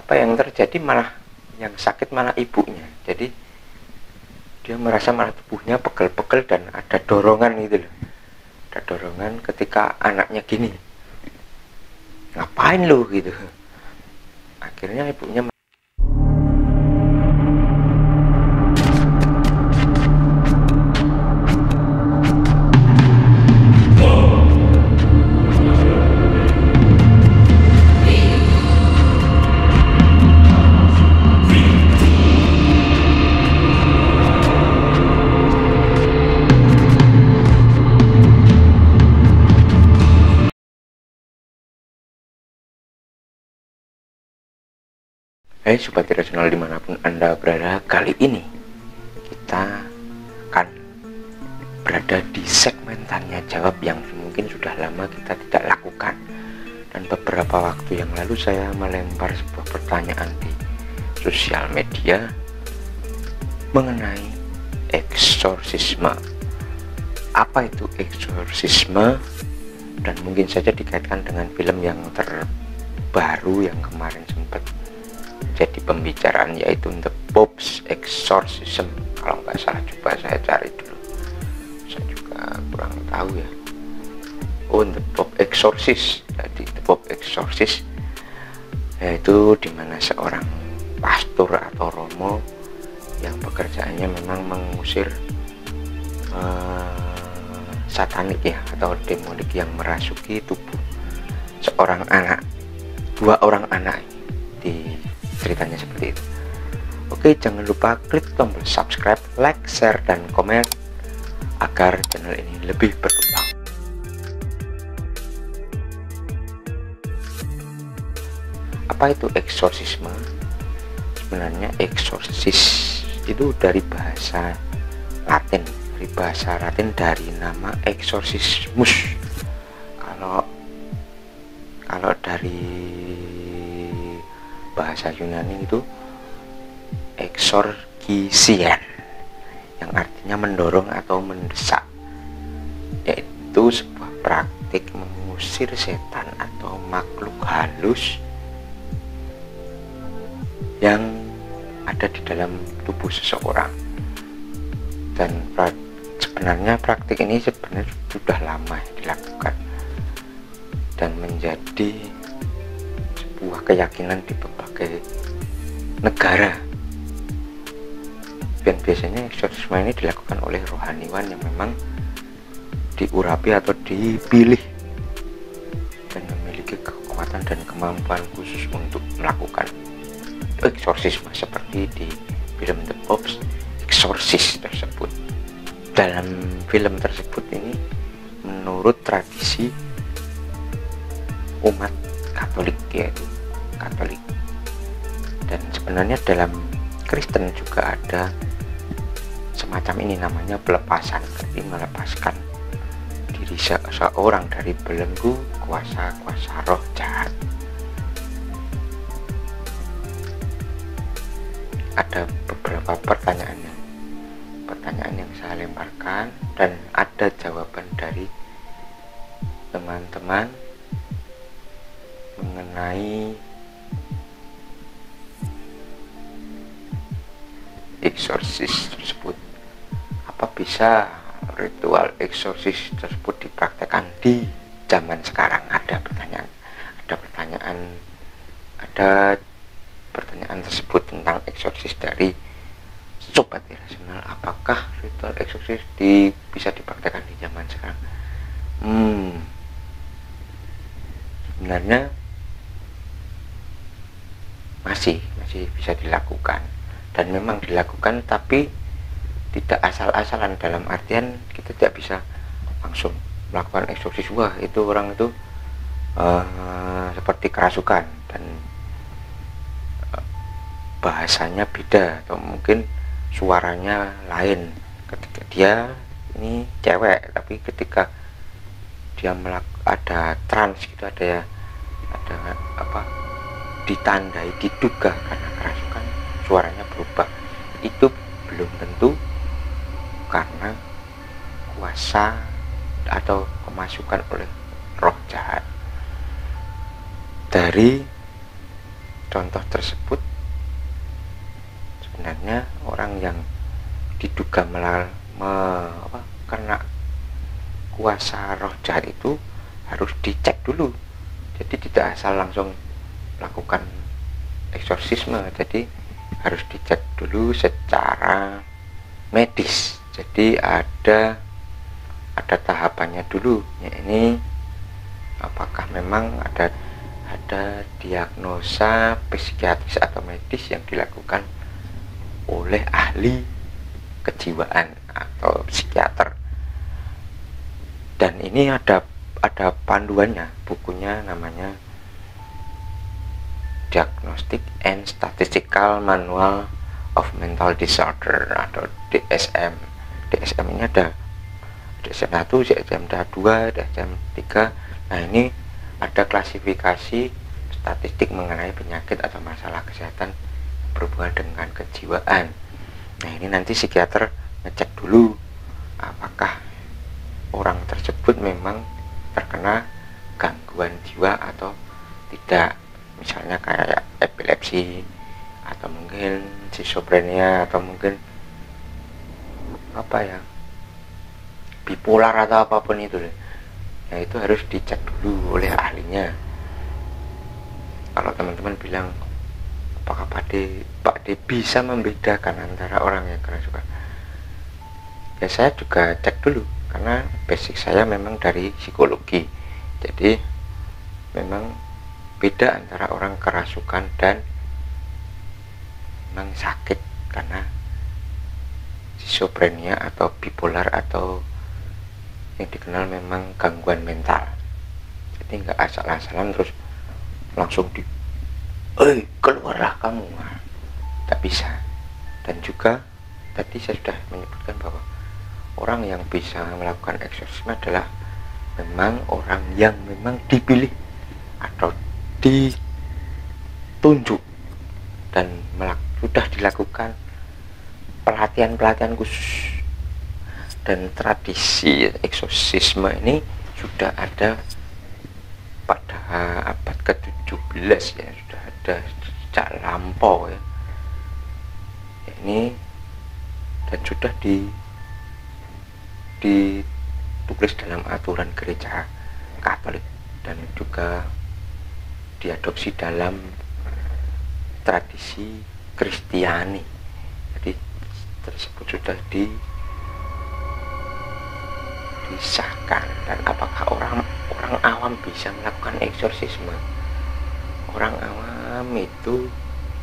apa yang terjadi, malah yang sakit malah ibunya. Jadi dia merasa malah tubuhnya pegel-pegel dan ada dorongan gitu loh, ada dorongan ketika anaknya gini, ngapain lu gitu. Akhirnya ibunya Sobat Irasional dimanapun Anda berada, kali ini kita akan berada di segmen tanya jawab yang mungkin sudah lama kita tidak lakukan. Dan beberapa waktu yang lalu saya melempar sebuah pertanyaan di sosial media mengenai eksorsisme. Apa itu eksorsisme? Dan mungkin saja dikaitkan dengan film yang terbaru yang kemarin sempat jadi pembicaraan, yaitu The Pope's Exorcism. Kalau nggak salah, coba saya cari dulu, saya juga kurang tahu ya. The Pope Exorcist. Jadi The Pope Exorcist yaitu dimana seorang pastor atau romo yang pekerjaannya memang mengusir satanik ya, atau demonik yang merasuki tubuh seorang anak, 2 orang anak di ceritanya seperti itu. Oke, jangan lupa klik tombol subscribe, like, share, dan komen agar channel ini lebih berkembang. Apa itu eksorsisme? Sebenarnya eksorsis itu dari bahasa Latin, dari nama exorcismus. Kalau dari bahasa Yunani itu exorgisian, yang artinya mendorong atau mendesak, yaitu sebuah praktik mengusir setan atau makhluk halus yang ada di dalam tubuh seseorang. Dan sebenarnya praktik ini sebenarnya sudah lama dilakukan dan menjadi sebuah keyakinan di berbagai negara. Dan biasanya eksorsisme ini dilakukan oleh rohaniwan yang memang diurapi atau dipilih dan memiliki kekuatan dan kemampuan khusus untuk melakukan eksorsisme, seperti di film The Pope's Exorcist tersebut. Dalam film tersebut ini, menurut tradisi umat Katolik, yaitu Katolik, dan sebenarnya dalam Kristen juga ada semacam ini, namanya pelepasan. Jadi melepaskan diri seseorang dari belenggu kuasa-kuasa roh jahat. Ada beberapa pertanyaan yang saya lemparkan, dan ada jawaban dari teman-teman mengenai eksorsis tersebut. Apa bisa ritual eksorsis tersebut dipraktekkan di zaman sekarang? Ada pertanyaan tersebut tentang eksorsis dari Sobat Irasional. Apakah ritual eksorsis bisa dipraktekkan di zaman sekarang? Sebenarnya masih bisa dilakukan, dan memang dilakukan, tapi tidak asal-asalan, dalam artian kita tidak bisa langsung melakukan eksorsis, wah itu orang itu seperti kerasukan, dan bahasanya beda atau mungkin suaranya lain. Ketika dia ini cewek, tapi ketika dia ada trans gitu, ada ditandai, diduga karena kerasukan, suaranya berubah. Itu belum tentu karena kuasa atau kemasukan oleh roh jahat. Dari contoh tersebut sebenarnya orang yang diduga kena kuasa roh jahat itu harus dicek dulu. Jadi tidak asal langsung lakukan eksorsisme, jadi harus dicek dulu secara medis. Jadi ada tahapannya dulu, ya ini apakah memang ada diagnosa psikiatris atau medis yang dilakukan oleh ahli kejiwaan atau psikiater. Dan ini ada panduannya, bukunya namanya Diagnostic and Statistical Manual of Mental Disorder atau DSM. DSM ini ada DSM 1, DSM 2, DSM 3. Nah, ini ada klasifikasi statistik mengenai penyakit atau masalah kesehatan berhubungan dengan kejiwaan. Nah, ini nanti psikiater ngecek dulu apakah orang tersebut memang terkena gangguan jiwa atau tidak, misalnya kayak epilepsi atau mungkin schizophrenia atau mungkin bipolar atau apapun itu. Nah, itu harus dicek dulu oleh ahlinya. Kalau teman-teman bilang apakah Pak D bisa membedakan antara orang yang kerasukan, ya saya juga cek dulu, karena basic saya memang dari psikologi. Jadi memang beda antara orang kerasukan dan memang sakit karena schizophrenia atau bipolar atau yang dikenal memang gangguan mental. Jadi nggak asal-asalan terus langsung keluarlah kamu, tak bisa. Dan juga tadi saya sudah menyebutkan bahwa orang yang bisa melakukan eksorsisme adalah memang orang yang memang dipilih atau ditunjuk dan sudah dilakukan pelatihan khusus. Dan tradisi eksorsisme ini sudah ada pada abad ke-17 ya, sudah ada sejak lampau ya. Ini dan sudah ditulis dalam aturan gereja Katolik dan juga diadopsi dalam tradisi Kristiani. Jadi tersebut sudah disahkan. Dan apakah orang awam bisa melakukan eksorsisme? Orang awam itu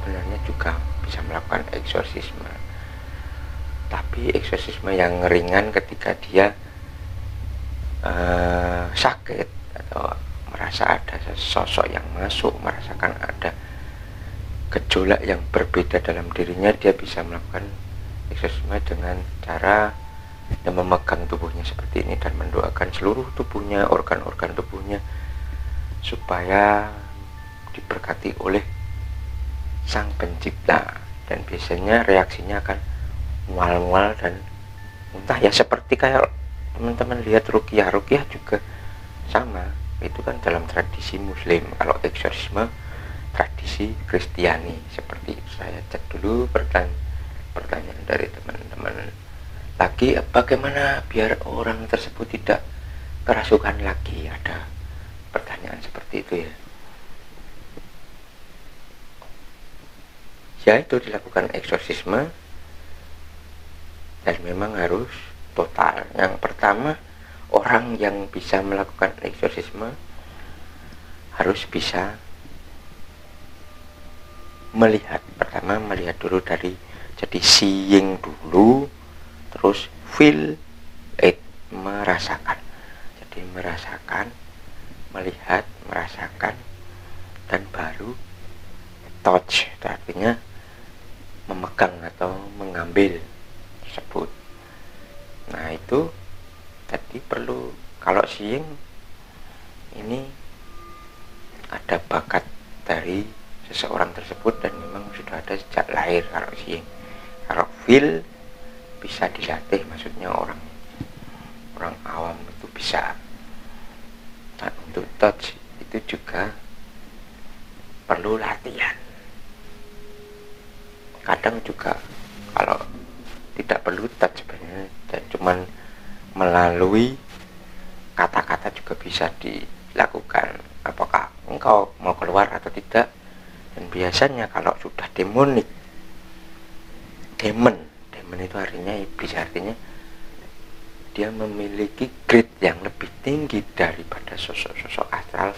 sebenarnya juga bisa melakukan eksorsisme, tapi eksorsisme yang ringan ketika dia sakit atau merasa ada sosok yang masuk, merasakan ada gejolak yang berbeda dalam dirinya, dia bisa melakukan eksorsisme dengan cara dan memegang tubuhnya seperti ini dan mendoakan seluruh tubuhnya, organ-organ tubuhnya supaya diberkati oleh Sang Pencipta. Dan biasanya reaksinya akan mual-mual dan muntah, ya seperti kayak teman-teman lihat ruqyah juga sama, itu kan dalam tradisi Muslim. Kalau eksorsisme tradisi Kristiani. Seperti itu. Saya cek dulu pertanyaan dari teman-teman lagi, bagaimana biar orang tersebut tidak kerasukan lagi. Ada pertanyaan seperti itu ya. Ya, itu dilakukan eksorsisme dan memang harus total. Yang pertama, orang yang bisa melakukan eksorsisme harus bisa melihat. Pertama melihat dulu dari, jadi seeing dulu, terus feel it, merasakan. Jadi merasakan, melihat, merasakan, dan baru touch, itu artinya memegang atau mengambil tersebut. Nah, itu tadi perlu, kalau seeing ini ada bakat dari seseorang tersebut dan memang sudah ada sejak lahir. Kalau seeing, kalau feel bisa dilatih, maksudnya orang awam itu bisa. Dan untuk touch itu juga perlu latihan. kadang juga kalau tidak perlu touch sebenarnya, dan cuman melalui kata-kata juga bisa dilakukan, apakah engkau mau keluar atau tidak. Dan biasanya kalau sudah demon itu artinya iblis, artinya dia memiliki grade yang lebih tinggi daripada sosok-sosok astral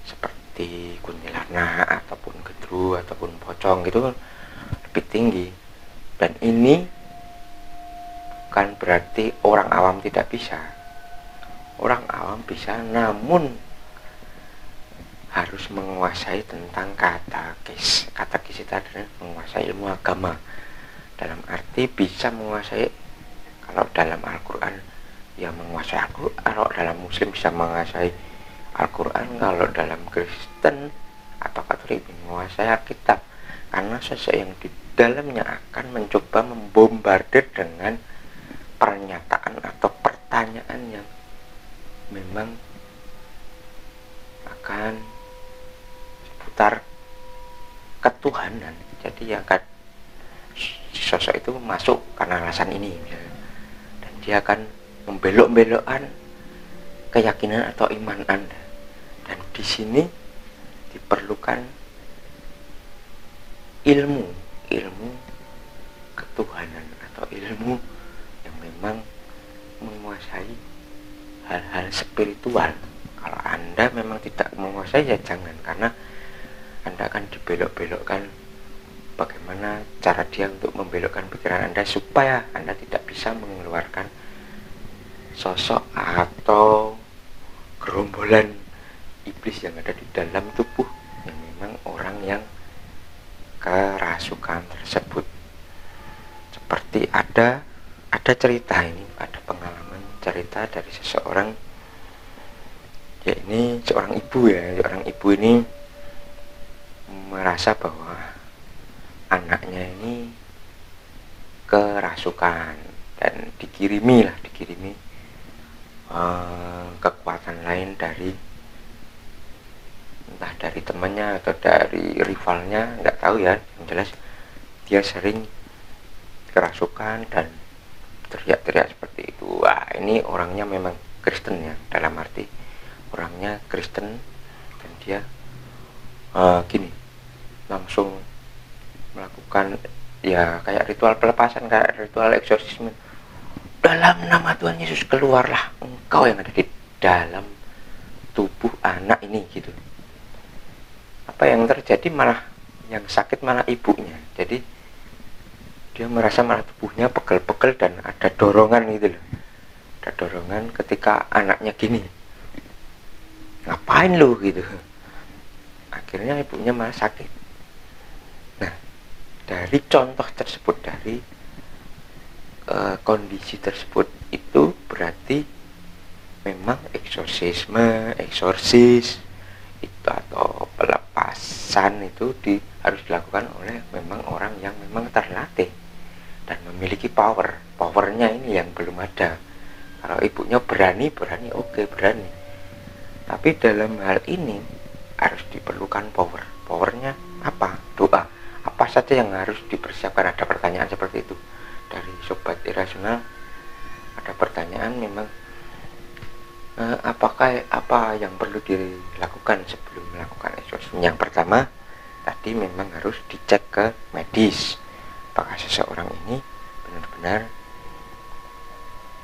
seperti kuntilanak ataupun gendru ataupun pocong gitu, lebih tinggi. Dan ini bukan berarti orang awam tidak bisa. Orang awam bisa, namun harus menguasai tentang katekis. Katekis itu adalah menguasai ilmu agama, dalam arti bisa menguasai, kalau dalam Al-Quran ya menguasai Al-Quran, kalau dalam Muslim bisa menguasai Al-Quran, kalau dalam Kristen atau Katolik menguasai Alkitab, karena sosok yang di dalamnya akan mencoba membombardir dengan pernyataan atau pertanyaan yang memang akan seputar ketuhanan. Jadi ya kan sosok itu masuk karena alasan ini misalnya, dan dia akan membelok-belokkan keyakinan atau iman Anda. Dan di sini diperlukan ilmu ketuhanan atau ilmu yang memang menguasai hal-hal spiritual. Kalau Anda memang tidak menguasai ya jangan, karena Anda akan dibelok-belokkan bagaimana cara dia untuk membelokkan pikiran Anda supaya Anda tidak bisa mengeluarkan sosok atau gerombolan iblis yang ada di dalam tubuh yang memang orang yang kerasukan tersebut. Seperti ada cerita ini, ada pengalaman cerita dari seseorang, ya ini seorang ibu ini merasa bahwa anaknya ini kerasukan dan dikirimi kekuatan lain dari entah dari temannya atau dari rivalnya, nggak tahu ya, yang jelas dia sering kerasukan dan teriak-teriak seperti itu. Wah, ini orangnya memang Kristen ya, dalam arti orangnya Kristen, dan dia gini langsung melakukan ya kayak ritual pelepasan, kayak ritual eksorsisme. Dalam nama Tuhan Yesus keluarlah engkau yang ada di dalam tubuh anak ini gitu. Apa yang terjadi, malah yang sakit malah ibunya. Jadi dia merasa malah tubuhnya pegel-pegel dan ada dorongan gitu loh. Ada dorongan ketika anaknya gini, ngapain lu gitu. Akhirnya ibunya malah sakit. Nah, dari contoh tersebut, dari kondisi tersebut, itu berarti memang eksorsis itu atau pelepasan itu harus dilakukan oleh memang orang yang memang terlatih dan memiliki powernya ini yang belum ada. Kalau ibunya berani oke, berani, tapi dalam hal ini harus diperlukan powernya apa? Doa. Apa saja yang harus dipersiapkan? Ada pertanyaan seperti itu dari sobat irasional, ada pertanyaan memang apa yang perlu dilakukan sebelum melakukan eksorsis. Yang pertama tadi memang harus dicek ke medis, apakah seseorang ini benar-benar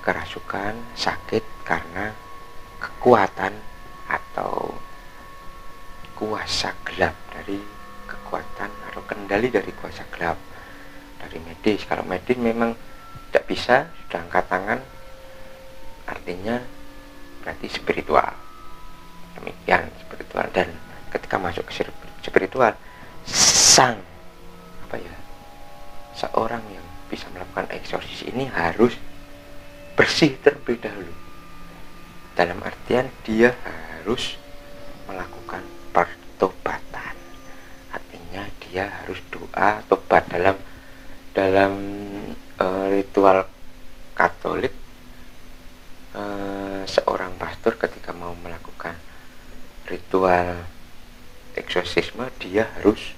kerasukan, sakit karena kekuatan atau kuasa gelap, dari kekuatan atau kendali dari kuasa gelap dari medis. Kalau medis memang tidak bisa, sudah angkat tangan, artinya berarti spiritual. Demikian spiritual. Dan ketika masuk ke spiritual, seorang yang bisa melakukan eksorsis ini harus bersih terlebih dahulu, dalam artian dia harus melakukan pertobatan. Artinya dia harus doa tobat. Dalam ritual Katolik, seorang pastor ketika mau melakukan ritual eksorsisme, dia harus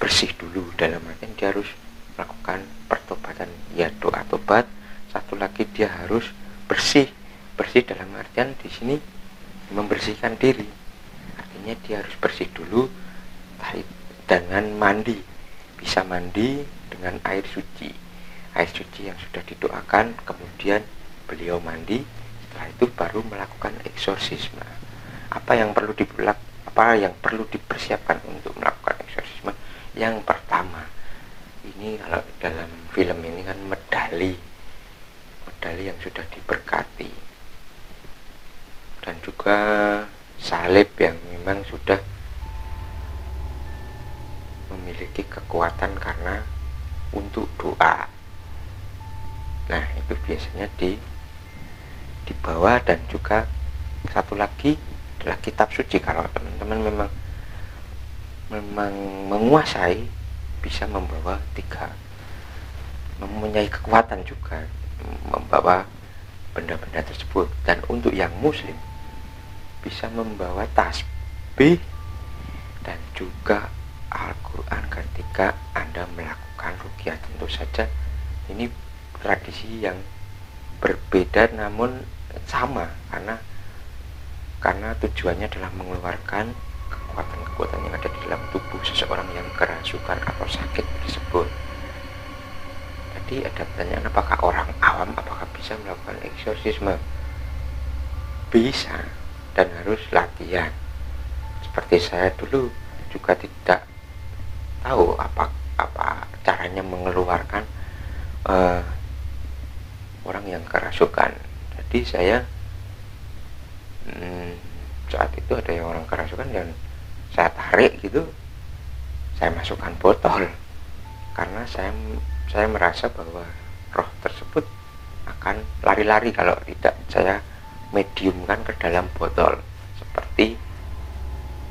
bersih dulu, dalam artian dia harus melakukan pertobatan, ya doa tobat. Satu lagi dia harus bersih. Bersih dalam artian di sini membersihkan diri, artinya dia harus bersih dulu dengan mandi, bisa mandi dengan air suci yang sudah didoakan, kemudian beliau mandi. Setelah itu baru melakukan eksorsisme. Apa yang perlu dipersiapkan untuk melakukan eksorsisme? Yang pertama, ini kalau dalam film ini kan medali yang sudah diberkati, dan juga salib yang memang sudah memiliki kekuatan karena untuk doa. Nah, itu biasanya dibawa, dan juga satu lagi adalah kitab suci. Kalau teman-teman memang menguasai, bisa membawa mempunyai kekuatan juga membawa benda-benda tersebut. Dan untuk yang muslim bisa membawa tasbih dan juga Al-Quran ketika Anda melakukan ruqyah. Tentu saja ini tradisi yang berbeda namun sama, karena tujuannya adalah mengeluarkan kekuatan-kekuatan yang ada di dalam tubuh seseorang yang kerasukan atau sakit tersebut. Jadi ada pertanyaan, apakah orang awam apakah bisa melakukan eksorsisme? Bisa, dan harus latihan. Seperti saya dulu juga tidak tahu apa caranya mengeluarkan orang yang kerasukan. Jadi saya saat itu ada yang orang kerasukan, dan saya tarik gitu, saya masukkan botol, karena saya merasa bahwa roh tersebut akan lari-lari kalau tidak saya mediumkan ke dalam botol. Seperti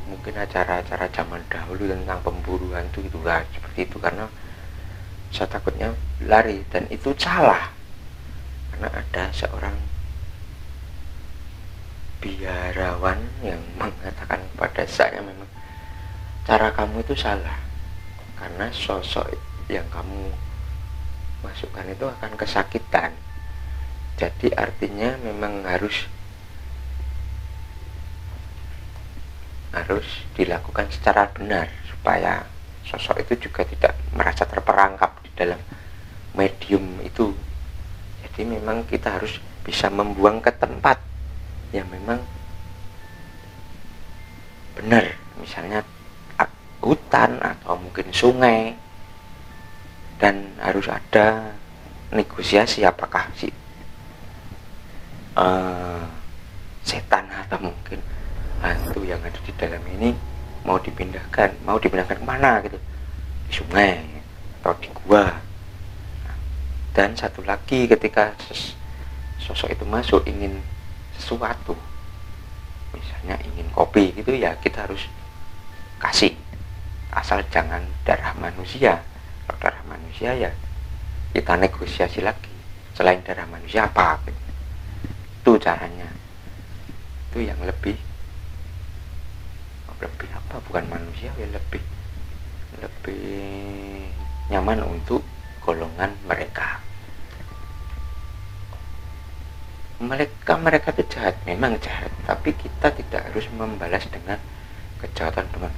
mungkin acara-acara zaman dahulu tentang pemburu hantu itu kan seperti itu, karena saya takutnya lari, dan itu salah, karena ada seorang biarawan yang mengatakan kepada saya, memang cara kamu itu salah, karena sosok yang kamu masukkan itu akan kesakitan. Jadi artinya memang harus dilakukan secara benar, supaya sosok itu juga tidak merasa terperangkap di dalam medium itu. Jadi memang kita harus bisa membuang ke tempat yang memang benar, misalnya hutan atau mungkin sungai, dan harus ada negosiasi apakah setan atau mungkin hantu yang ada di dalam ini mau dipindahkan kemana gitu, di sungai atau di gua. Dan satu lagi, ketika sosok itu masuk ingin sesuatu, misalnya ingin kopi gitu, ya kita harus kasih, asal jangan darah manusia. Kalau darah manusia ya kita negosiasi lagi, selain darah manusia apa gitu. Itu caranya, itu yang lebih apa, bukan manusia ya, lebih nyaman untuk golongan mereka. Mereka itu jahat, memang jahat, tapi kita tidak harus membalas dengan kejahatan dengan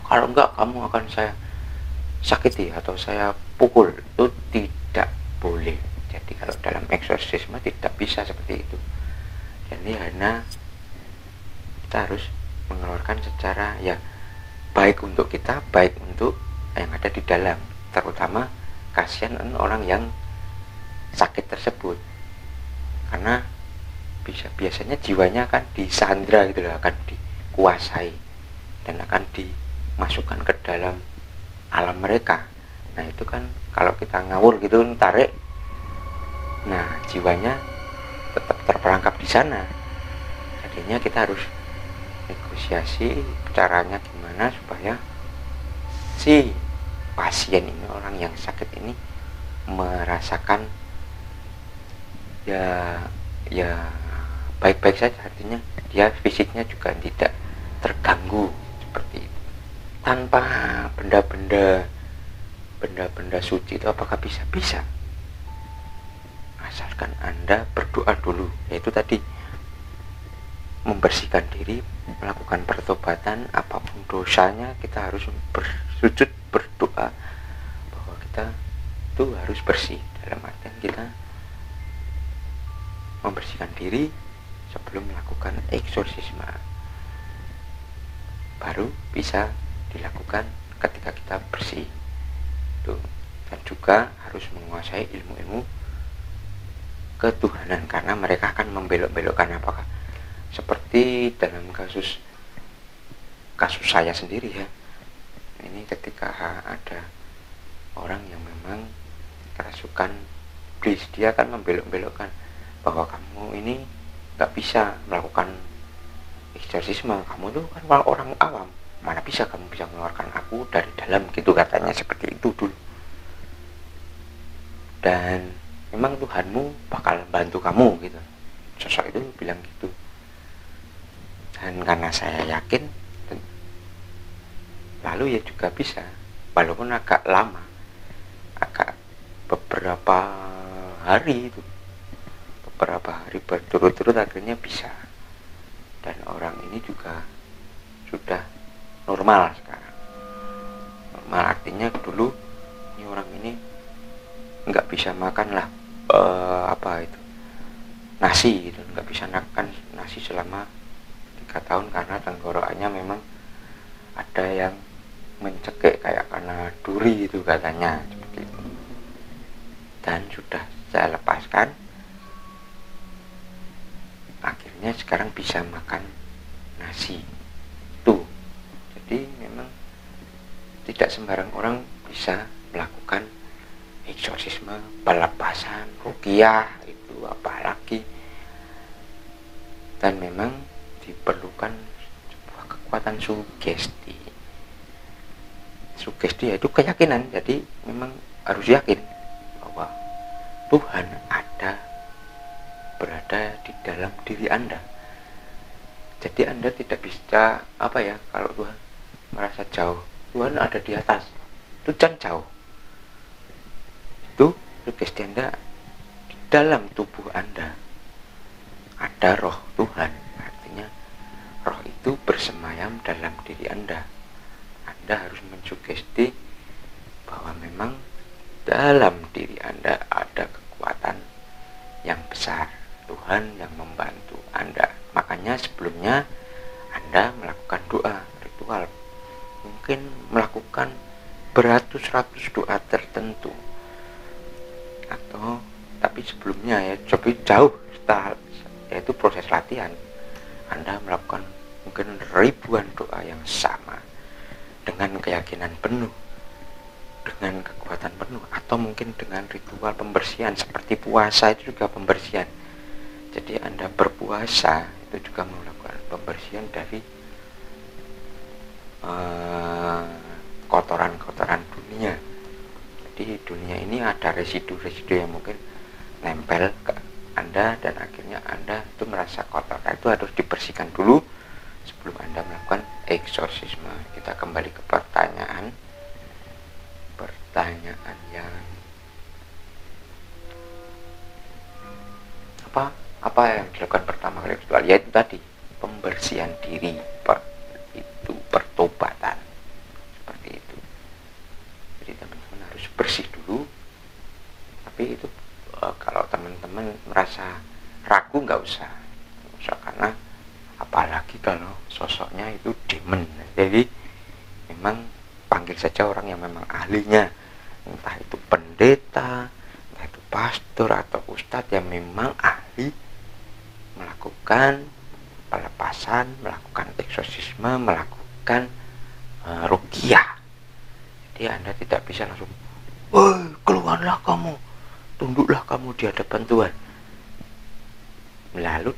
kalau enggak kamu akan saya sakiti atau saya pukul. Itu tidak boleh. Jadi kalau dalam eksorsisme tidak bisa seperti itu. Jadi hanya kita harus mengeluarkan secara ya baik untuk kita, baik untuk yang ada di dalam, terutama kasihan orang yang sakit tersebut, karena biasanya jiwanya akan disandra gitu loh, akan dikuasai dan akan dimasukkan ke dalam alam mereka. Nah itu kan kalau kita ngawur gitu tarik, nah jiwanya tetap terperangkap di sana. Jadinya kita harus negosiasi caranya gimana supaya si pasien ini, orang yang sakit ini merasakan ya baik-baik saja, artinya dia fisiknya juga tidak terganggu seperti itu. tanpa benda-benda suci itu apakah bisa? Asalkan Anda berdoa dulu, yaitu tadi membersihkan diri, melakukan pertobatan. Apapun dosanya kita harus bersujud berdoa bahwa kita itu harus bersih, dalam artian kita membersihkan diri sebelum melakukan eksorsisme. Baru bisa dilakukan ketika kita bersih tuh. Dan juga harus menguasai ilmu-ilmu ketuhanan, karena mereka akan membelok-belokkan. Apakah seperti dalam kasus saya sendiri ya, ini ketika ada orang yang memang kerasukan iblis, dia akan membelok-belokkan bahwa kamu ini nggak bisa melakukan eksorsisme, kamu tuh kan orang awam, mana bisa kamu bisa mengeluarkan aku dari dalam, gitu katanya, seperti itu dulu. Dan memang Tuhanmu bakal bantu kamu gitu, sosok itu bilang gitu. Dan karena saya yakin, lalu ya juga bisa, walaupun agak lama, agak beberapa hari berturut-turut, akhirnya bisa. Dan orang ini juga sudah normal sekarang. Normal artinya dulu ini orang ini nggak bisa makan lah nasi gitu, nggak bisa makan nasi selama 3 tahun karena tenggorokannya memang ada yang mencekik kayak karena duri itu katanya, seperti itu. Dan sudah saya lepaskan, akhirnya sekarang bisa makan nasi tuh. Jadi memang tidak sembarang orang bisa melakukan eksorsisme, pelepasan, ruqyah, itu apalagi. Dan memang diperlukan sebuah kekuatan sugesti yaitu keyakinan. Jadi memang harus yakin bahwa Tuhan berada di dalam diri Anda. Jadi Anda tidak bisa kalau Tuhan merasa jauh, Tuhan ada di atas, itu jangan jauh. Itu sugesti Anda, di dalam tubuh Anda ada roh Tuhan, artinya roh itu bersemayam dalam diri Anda. Anda harus mensugesti bahwa memang dalam diri Anda ada kekuatan yang besar, Tuhan yang membantu Anda. Makanya sebelumnya Anda melakukan doa ritual, mungkin melakukan beratus-ratus doa tertentu, tapi sebelumnya ya, coba jauh setelah, yaitu proses latihan, Anda melakukan mungkin ribuan doa yang sama dengan keyakinan penuh, dengan kekuatan penuh, atau mungkin dengan ritual pembersihan seperti puasa itu juga pembersihan. Jadi Anda berpuasa itu juga melakukan pembersihan dari kotoran-kotoran dunia. Jadi dunia ini ada residu-residu yang mungkin nempel ke Anda, dan akhirnya Anda itu merasa kotor. Nah, itu harus dibersihkan dulu sebelum Anda melakukan eksorsisme. Kita kembali ke pertanyaan yang apa yang dilakukan pertama kali ritual, yaitu tadi pembersihan diri, pertobatan, seperti itu. Jadi teman-teman harus bersih dulu. Tapi itu kalau teman-teman merasa ragu, nggak usah, karena apalagi kalau sosoknya itu demon. Jadi memang panggil saja orang yang memang ahlinya, entah itu pendeta, entah itu pastor atau ustadz yang memang ahli melakukan pelepasan, melakukan eksorsisme, melakukan ruqyah. Jadi Anda tidak bisa langsung, "Woi, keluarlah kamu, tunduklah kamu di hadapan Tuhan." Lalu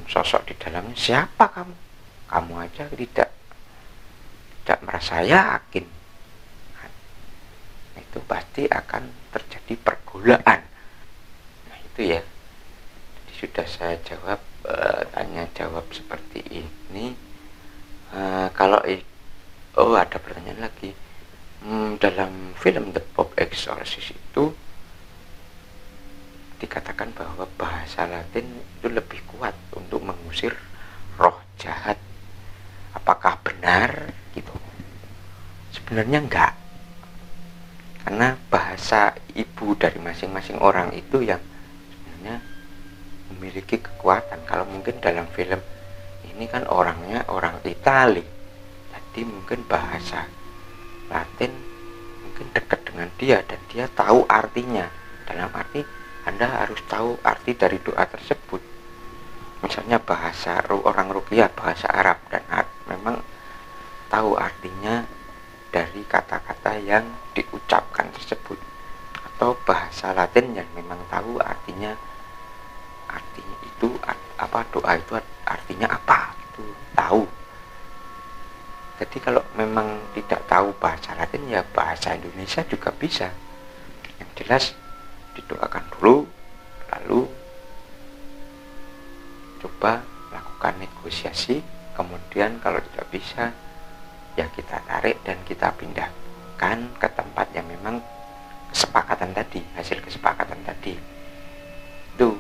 sosok di dalamnya, siapa kamu? Kamu aja tidak merasa yakin. Nah, itu pasti akan terjadi pergaulaan. Nah, itu ya. Jadi sudah saya jawab tanya jawab seperti ini. Kalau Oh, ada pertanyaan lagi. Dalam film The Pope Exorcist itu dikatakan bahwa bahasa Latin itu lebih kuat untuk mengusir roh jahat. Apakah benar gitu? Sebenarnya enggak, karena bahasa ibu dari masing-masing orang itu yang sebenarnya memiliki kekuatan. Kalau mungkin dalam film ini kan orangnya orang Itali, jadi mungkin bahasa Latin mungkin dekat dengan dia dan dia tahu artinya. Dalam arti Anda harus tahu arti dari doa tersebut. Misalnya bahasa orang Ruqyah bahasa Arab dan memang tahu artinya dari kata-kata yang diucapkan tersebut, atau bahasa Latin yang memang tahu artinya itu apa, doa itu artinya apa, itu tahu. Jadi kalau memang tidak tahu bahasa Latin, ya bahasa Indonesia juga bisa. Yang jelas didoakan dulu, lalu coba lakukan negosiasi. Kemudian kalau tidak bisa, ya kita tarik dan kita pindahkan ke tempat yang memang kesepakatan tadi, hasil kesepakatan tadi itu.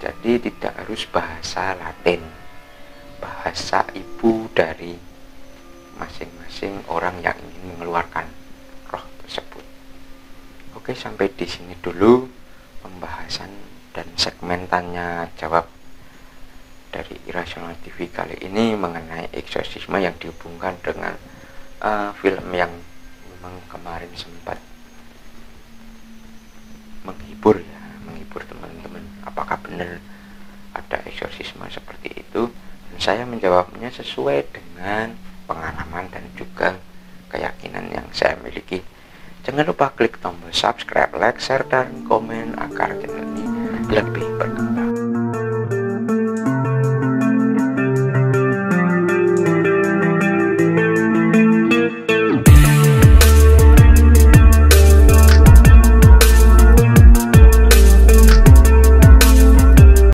Jadi tidak harus bahasa Latin, bahasa ibu dari masing-masing orang yang ingin mengeluarkan roh tersebut. Oke, sampai di sini dulu pembahasan dan segmen tanya jawab dari Irasional TV kali ini mengenai eksorsisme yang dihubungkan dengan film yang memang kemarin sempat menghibur teman-teman. Apakah benar ada eksorsisme seperti itu? Dan saya menjawabnya sesuai dengan pengalaman dan juga keyakinan yang saya miliki. Jangan lupa klik tombol subscribe, like, share, dan komen agar channel ini lebih berkembang.